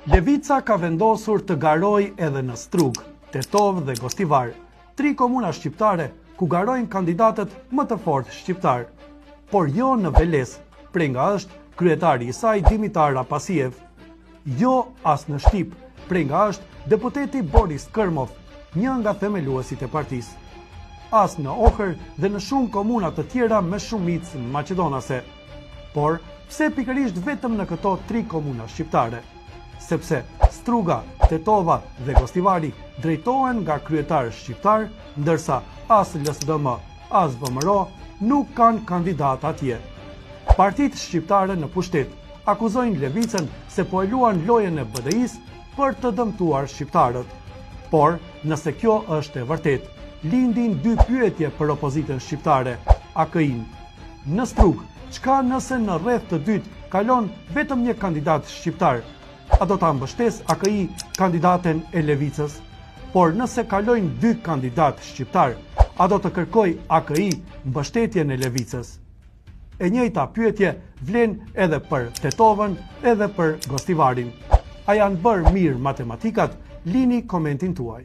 Levica ka vendosur të garoj edhe në Strug, Tetov dhe Gostivar, 3 komuna shqiptare ku garojnë kandidatët më të fortë shqiptar. Por jo në Veles, prej nga është kryetari i saj Dimitar Apasiev. Jo as në Shqip, prej nga është deputeti Boris Kërmov, një nga themeluesit e partisë. As në Ohër dhe në shumë komuna të tjera me shumicë maqedonase. Por, pse pikërisht vetëm në këto 3 komuna shqiptare? Sepse Struga, Tetova dhe Gostivari drejtohen nga kryetar shqiptar, ndërsa as LSDM, as VMRO nuk kanë kandidat atje. Partitë shqiptare në pushtet akuzojnë Levicën se po e luan lojën e BDI-s për të dëmtuar shqiptarët. Por, nëse kjo është e vërtet, lindin 2 pyetje për opozitën shqiptare, AKI-n. Në Strug, çka nëse në rreth të dytë kalon vetëm një kandidat shqiptar? A do ta mbështes AKI kandidaten e Levicës? Por nëse kalojnë 2 kandidat shqiptar, a do të kërkoj AKI mbështetjen e Levicës? E njëjta pyetje vlen edhe për Tetovën, edhe për Gostivarin. A janë bërë mirë matematikat? Lini komentin tuaj.